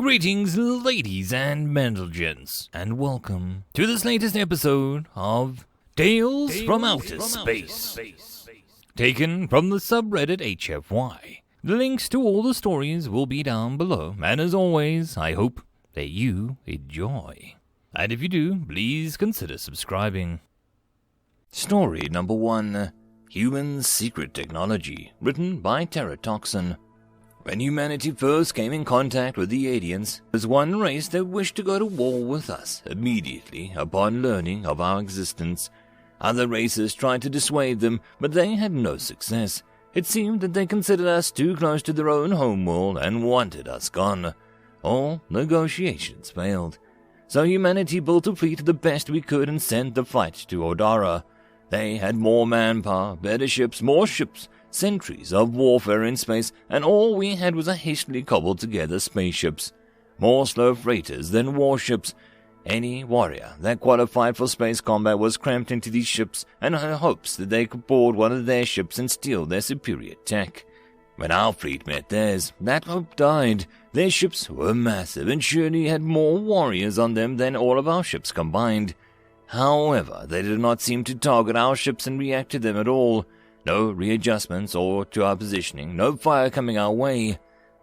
Greetings, ladies and gents, and welcome to this latest episode of Tales from Outer Space, taken from the subreddit HFY. The links to all the stories will be down below, and as always, I hope that you enjoy. And if you do, please consider subscribing. Story number 1, Human Secret Technology, written by Terratoxin. When humanity first came in contact with the aliens, there was one race that wished to go to war with us immediately upon learning of our existence. Other races tried to dissuade them, but they had no success. It seemed that they considered us too close to their own homeworld and wanted us gone. All negotiations failed. So humanity built a fleet the best we could and sent the fight to Odara. They had more manpower, better ships, more ships, centuries of warfare in space, and all we had was a hastily cobbled together spaceships. More slow freighters than warships. Any warrior that qualified for space combat was cramped into these ships and had hopes that they could board one of their ships and steal their superior tech. When our fleet met theirs, that hope died. Their ships were massive and surely had more warriors on them than all of our ships combined. However, they did not seem to target our ships and react to them at all. No readjustments or to our positioning, no fire coming our way.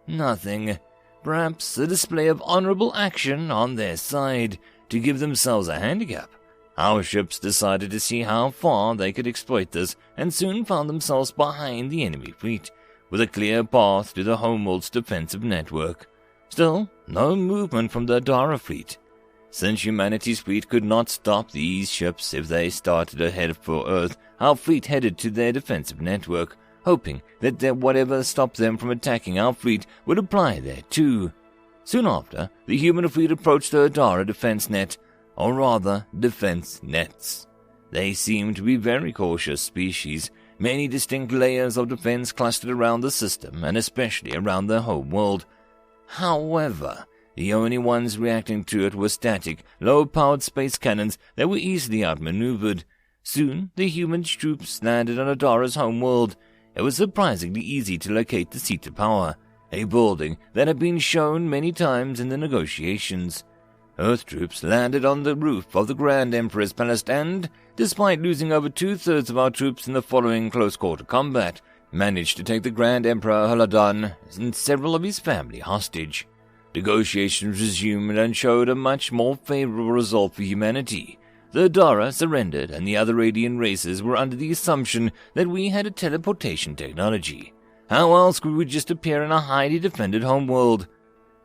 Nothing. Perhaps a display of honorable action on their side to give themselves a handicap. Our ships decided to see how far they could exploit this and soon found themselves behind the enemy fleet, with a clear path to the homeworld's defensive network. Still, no movement from the Adara fleet. Since humanity's fleet could not stop these ships if they started to head for Earth, our fleet headed to their defensive network, hoping that whatever stopped them from attacking our fleet would apply there too. Soon after, the human fleet approached the Adara defense net, or rather, defense nets. They seemed to be very cautious species. Many distinct layers of defense clustered around the system, and especially around their home world. However, the only ones reacting to it were static, low-powered space cannons that were easily outmaneuvered. Soon, the human troops landed on Adara's homeworld. It was surprisingly easy to locate the seat of power, a building that had been shown many times in the negotiations. Earth troops landed on the roof of the Grand Emperor's palace and, despite losing over two-thirds of our troops in the following close-quarter combat, managed to take the Grand Emperor Haladan and several of his family hostage. Negotiations resumed and showed a much more favorable result for humanity. The Adara surrendered, and the other alien races were under the assumption that we had a teleportation technology. How else could we just appear in a highly defended homeworld?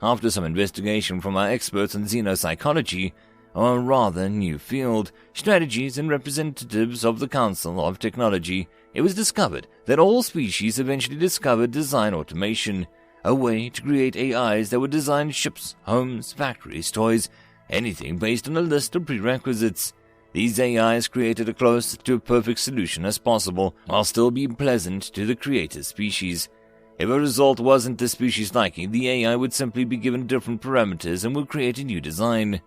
After some investigation from our experts in xenopsychology, a rather new field, strategies and representatives of the Council of Technology, it was discovered that all species eventually discovered design automation, a way to create AIs that would design ships, homes, factories, toys, anything based on a list of prerequisites. These AIs created as close to a perfect solution as possible, while still being pleasant to the creator species. If a result wasn't the species' liking, the AI would simply be given different parameters and would create a new design.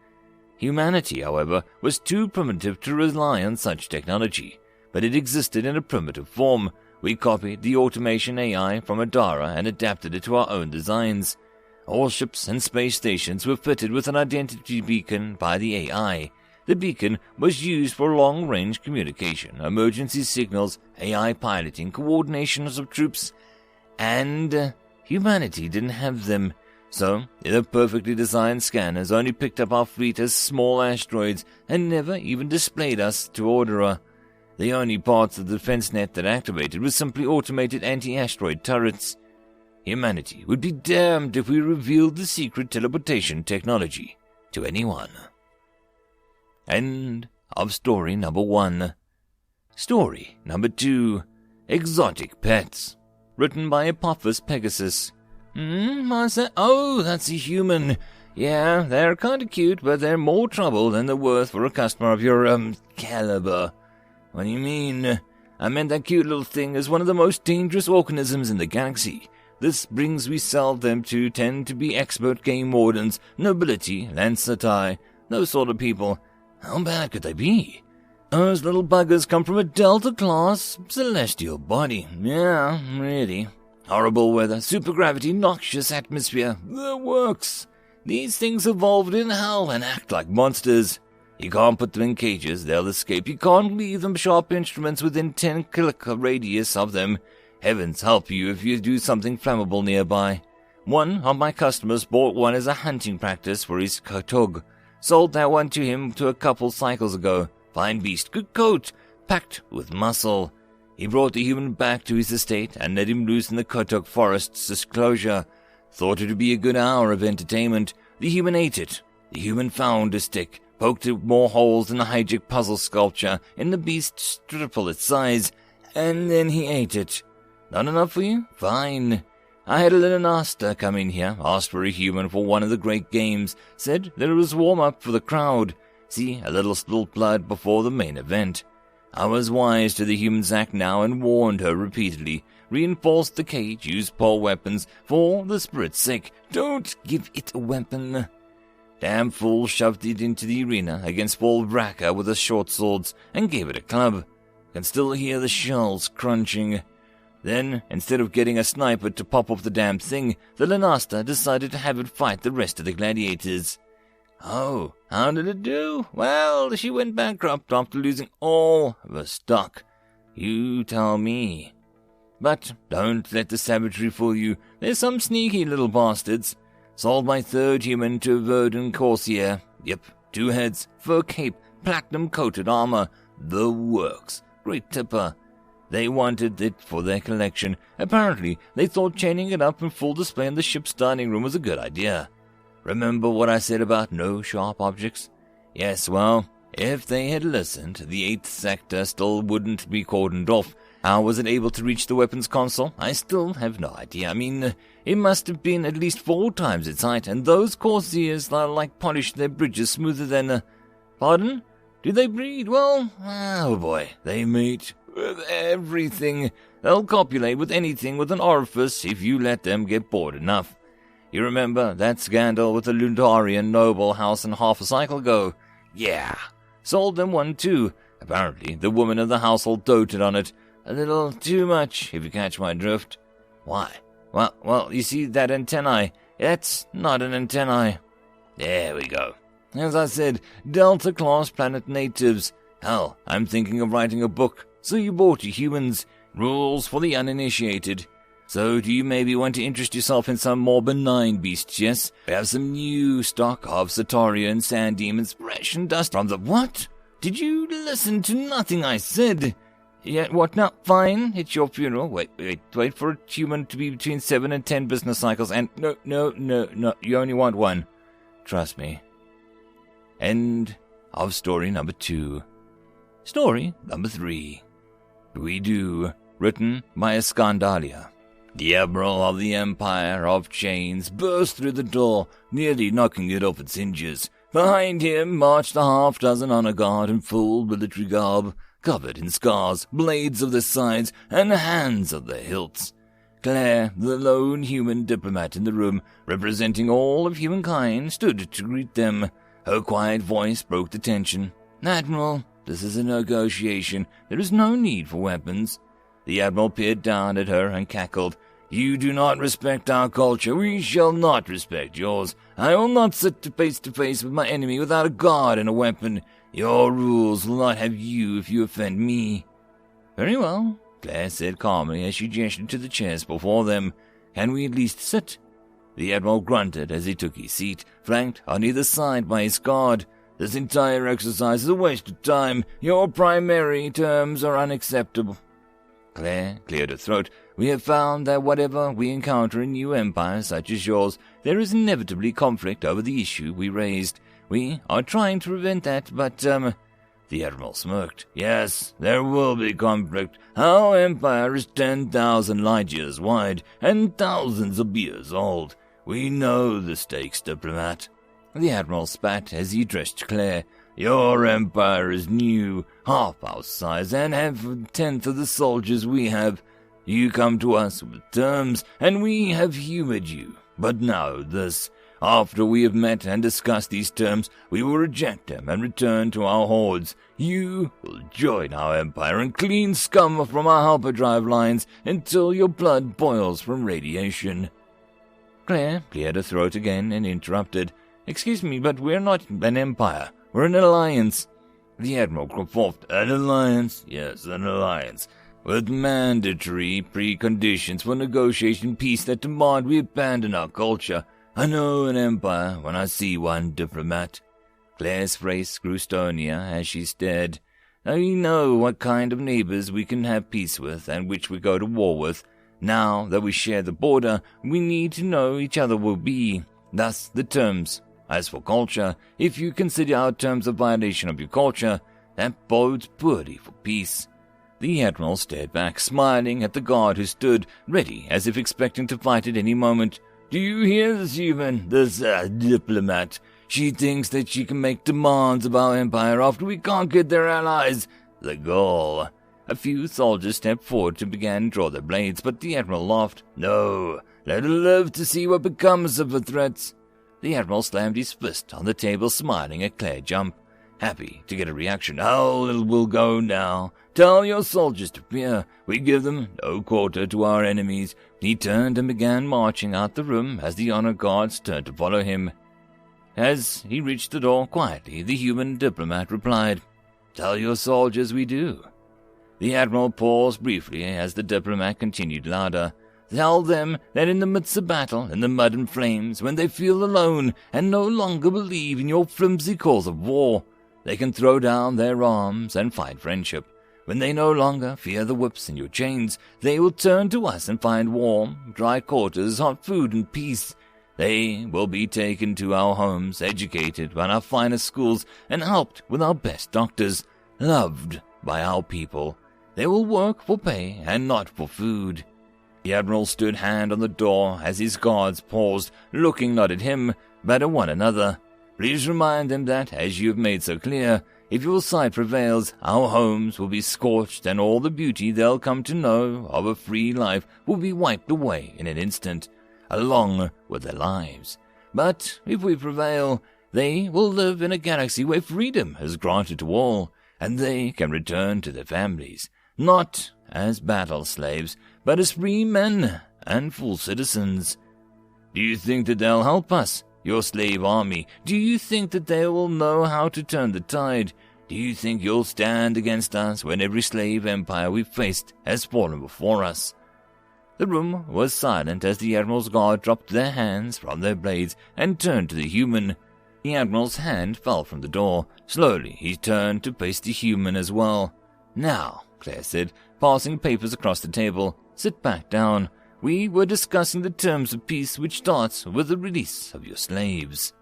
Humanity, however, was too primitive to rely on such technology, but it existed in a primitive form. We copied the automation AI from Adara and adapted it to our own designs. All ships and space stations were fitted with an identity beacon by the AI. The beacon was used for long-range communication, emergency signals, AI piloting, coordinations of troops, and humanity didn't have them. So, the perfectly designed scanners only picked up our fleet as small asteroids and never even displayed us to Odara. The only parts of the defense net that activated was simply automated anti-asteroid turrets. Humanity would be damned if we revealed the secret teleportation technology to anyone. End of story number 1. Story number 2, Exotic Pets, written by Apophis Pegasus. Oh, that's a human. Yeah, they're kinda cute, but they're more trouble than they're worth for a customer of your, caliber. What do you mean? I meant that cute little thing is one of the most dangerous organisms in the galaxy. This brings we sell them to tend to be expert game wardens, nobility, lancetai, those sort of people. How bad could they be? Those little buggers come from a Delta-class celestial body. Yeah, really. Horrible weather, supergravity, noxious atmosphere. The works. These things evolved in hell and act like monsters. You can't put them in cages, they'll escape. You can't leave them sharp instruments within 10-click radius of them. Heavens help you if you do something flammable nearby. One of my customers bought one as a hunting practice for his Kotog. Sold that one to him a couple cycles ago. Fine beast, good coat, packed with muscle. He brought the human back to his estate and let him loose in the Kotog forest's disclosure. Thought it would be a good hour of entertainment. The human ate it. The human found a stick, poked it more holes than a hijack puzzle sculpture in the beast's triple its size, and then he ate it. Not enough for you? Fine. I had a little Nasta come in here, asked for a human for one of the great games, said that it was warm-up for the crowd. See, a little spilt blood before the main event. I was wise to the human's act now and warned her repeatedly, reinforced the cage, used pole weapons, for the spirit's sake. Don't give it a weapon. Damn fool shoved it into the arena against Paul Bracker with his short swords and gave it a club. Can still hear the shells crunching. Then, instead of getting a sniper to pop off the damn thing, the Lanasta decided to have it fight the rest of the gladiators. Oh, how did it do? Well, she went bankrupt after losing all of her stock. You tell me. But don't let the savagery fool you. There's some sneaky little bastards. Sold my third human to Verdun Corsair. Yep, 2 heads, fur cape, platinum-coated armor. The works. Great tipper. They wanted it for their collection. Apparently, they thought chaining it up in full display in the ship's dining room was a good idea. Remember what I said about no sharp objects? Yes, well, if they had listened, the 8th sector still wouldn't be cordoned off. How was it able to reach the weapons console? I still have no idea. I mean, it must have been at least 4 times its height, and those Corsairs polished their bridges smoother than... Pardon? Do they breed? Well, oh boy, they mate with everything. They'll copulate with anything with an orifice if you let them get bored enough. You remember that scandal with the Lundarian noble house and half a cycle ago? Yeah, sold them one too. Apparently, the woman of the household doted on it. A little too much, if you catch my drift. Why? Well, you see that antennae? That's not an antennae. There we go. As I said, Delta-class planet natives. Hell, I'm thinking of writing a book. So you bought your humans. Rules for the uninitiated. So do you maybe want to interest yourself in some more benign beasts, yes? We have some new stock of Satoria and Sand Demons, fresh and dust from the... What? Did you listen to nothing I said? Yeah, what now? Fine, it's your funeral. Wait for a human to be between 7 and 10 business cycles, and no, you only want 1. Trust me. End of story number 2. Story number 3. We do, written by Escandalia. The Admiral of the Empire of Chains burst through the door, nearly knocking it off its hinges. Behind him marched a half-dozen honor guard in full military garb, covered in scars, blades of the sides, and hands of the hilts. Claire, the lone human diplomat in the room, representing all of humankind, stood to greet them. Her quiet voice broke the tension. Admiral, this is a negotiation. There is no need for weapons. The Admiral peered down at her and cackled. You do not respect our culture. We shall not respect yours. I will not sit face to face with my enemy without a guard and a weapon. Your rules will not have you if you offend me. Very well, Claire said calmly as she gestured to the chairs before them. Can we at least sit? The Admiral grunted as he took his seat, flanked on either side by his guard. This entire exercise is a waste of time. Your primary terms are unacceptable. Claire cleared her throat. We have found that whatever we encounter in new empires such as yours, there is inevitably conflict over the issue we raised. We are trying to prevent that, but, The Admiral smirked. Yes, there will be conflict. Our empire is 10,000 light years wide and thousands of years old. We know the stakes, diplomat. The Admiral spat as he addressed Claire. Your empire is new, half our size, and have a tenth of the soldiers we have. You come to us with terms, and we have humored you. But now this. After we have met and discussed these terms, we will reject them and return to our hordes. You will join our empire and clean scum from our hyperdrive lines until your blood boils from radiation. Claire cleared her throat again and interrupted. "Excuse me, but we're not an empire. We're an alliance." The Admiral coughed. "An alliance? Yes, an alliance. With mandatory preconditions for negotiating peace that demand we abandon our culture. I know an empire when I see one, diplomat." Claire's face grew stonier as she stared. "We know what kind of neighbors we can have peace with and which we go to war with. Now that we share the border, we need to know each other will be. Thus the terms. As for culture, if you consider our terms a violation of your culture, that bodes poorly for peace." The Admiral stared back, smiling at the guard who stood ready as if expecting to fight at any moment. "Do you hear this human, this diplomat? She thinks that she can make demands of our empire after we conquered their allies. The goal." A few soldiers stepped forward to begin to draw their blades, but the Admiral laughed. "No, let her live to see what becomes of her threats." The Admiral slammed his fist on the table, smiling at Claire Jump, happy to get a reaction. "How it will go now. Tell your soldiers to fear. We give them no quarter to our enemies." He turned and began marching out the room as the honor guards turned to follow him. As he reached the door quietly, the human diplomat replied, "Tell your soldiers we do." The Admiral paused briefly as the diplomat continued louder. "Tell them that in the midst of battle, in the mud and flames, when they feel alone and no longer believe in your flimsy cause of war, they can throw down their arms and find friendship. When they no longer fear the whips and your chains, they will turn to us and find warm, dry quarters, hot food, and peace. They will be taken to our homes, educated by our finest schools, and helped with our best doctors, loved by our people. They will work for pay and not for food." The Admiral stood hand on the door as his guards paused, looking not at him, but at one another. "Please remind them that, as you have made so clear, if your side prevails, our homes will be scorched and all the beauty they'll come to know of a free life will be wiped away in an instant, along with their lives. But if we prevail, they will live in a galaxy where freedom is granted to all, and they can return to their families, not as battle slaves, but as free men and full citizens." "Do you think that they'll help us, your slave army? Do you think that they will know how to turn the tide? Do you think you'll stand against us when every slave empire we've faced has fallen before us?" The room was silent as the Admiral's guard dropped their hands from their blades and turned to the human. The Admiral's hand fell from the door. Slowly he turned to face the human as well. "Now," Claire said, passing papers across the table, "sit back down. We were discussing the terms of peace, which starts with the release of your slaves."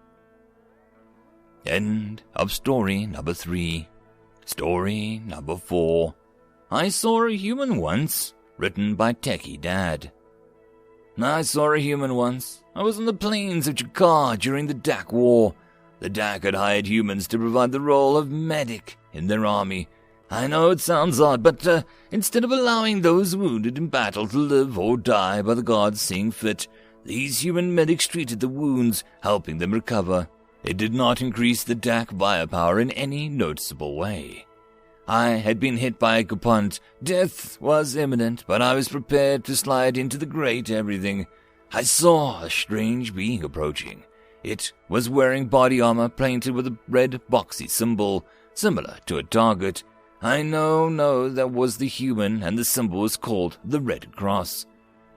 End of story number 3. Story number 4. I Saw a Human Once, written by Techie Dad. I saw a human once. I was on the plains of Jakar during the Dak War. The Dak had hired humans to provide the role of medic in their army. I know it sounds odd, but instead of allowing those wounded in battle to live or die by the gods seeing fit, these human medics treated the wounds, helping them recover. It did not increase the Dak firepower in any noticeable way. I had been hit by a kapunt. Death was imminent, but I was prepared to slide into the great everything. I saw a strange being approaching. It was wearing body armor painted with a red boxy symbol, similar to a target. I know that was the human, and the symbol was called the Red Cross.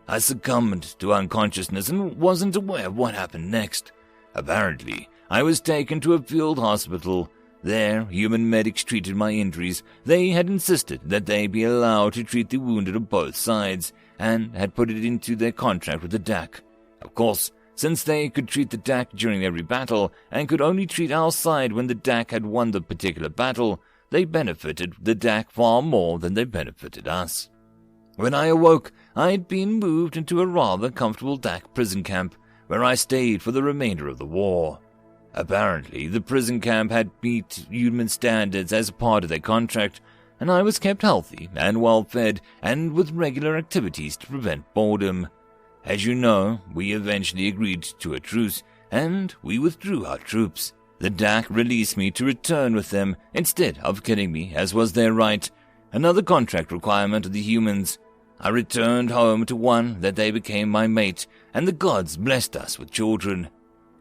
I succumbed to unconsciousness and wasn't aware of what happened next. Apparently, I was taken to a field hospital. There, human medics treated my injuries. They had insisted that they be allowed to treat the wounded on both sides, and had put it into their contract with the DAC. Of course, since they could treat the DAC during every battle, and could only treat our side when the DAC had won the particular battle, they benefited the DAC far more than they benefited us. When I awoke, I had been moved into a rather comfortable DAC prison camp, where I stayed for the remainder of the war. Apparently, the prison camp had meet human standards as a part of their contract, and I was kept healthy and well-fed and with regular activities to prevent boredom. As you know, we eventually agreed to a truce, and we withdrew our troops. The DAC released me to return with them instead of killing me, as was their right, another contract requirement of the humans. I returned home to one that they became my mate, and the gods blessed us with children.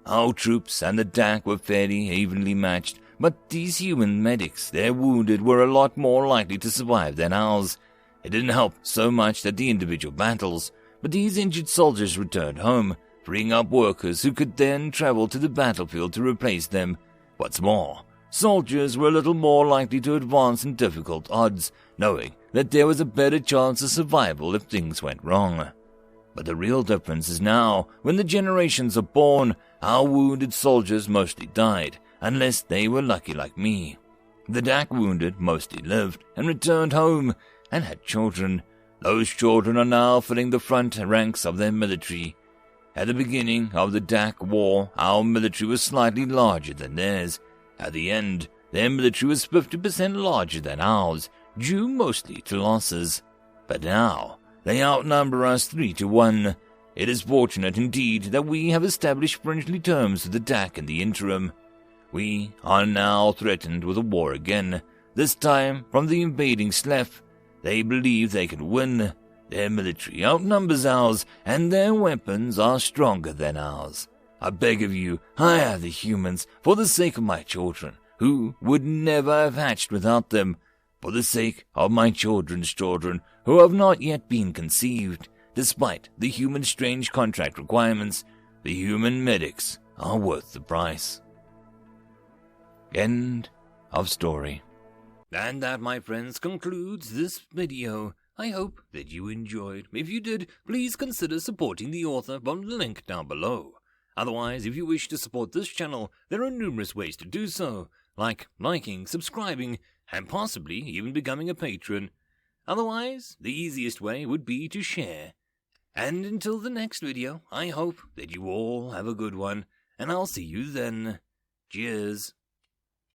Our troops and the DAC were fairly evenly matched, but these human medics, their wounded, were a lot more likely to survive than ours. It didn't help so much that the individual battles, but these injured soldiers returned home, freeing up workers who could then travel to the battlefield to replace them. What's more, soldiers were a little more likely to advance in difficult odds, knowing that there was a better chance of survival if things went wrong. But the real difference is now, when the generations are born, our wounded soldiers mostly died, unless they were lucky like me. The DAC wounded mostly lived and returned home and had children. Those children are now filling the front ranks of their military. At the beginning of the DAC war, our military was slightly larger than theirs. At the end, their military was 50% larger than ours, due mostly to losses. But now, they outnumber us 3-1. It is fortunate indeed that we have established friendly terms with the DAC in the interim. We are now threatened with a war again, this time from the invading Slef. They believe they can win. Their military outnumbers ours, and their weapons are stronger than ours. I beg of you, hire the humans, for the sake of my children, who would never have hatched without them, for the sake of my children's children, who have not yet been conceived. Despite the human strange contract requirements, the human medics are worth the price. End of story. And that, my friends, concludes this video. I hope that you enjoyed. If you did, please consider supporting the author from the link down below. Otherwise, if you wish to support this channel, there are numerous ways to do so, like liking, subscribing, and possibly even becoming a patron. Otherwise, the easiest way would be to share. And until the next video, I hope that you all have a good one, and I'll see you then. Cheers.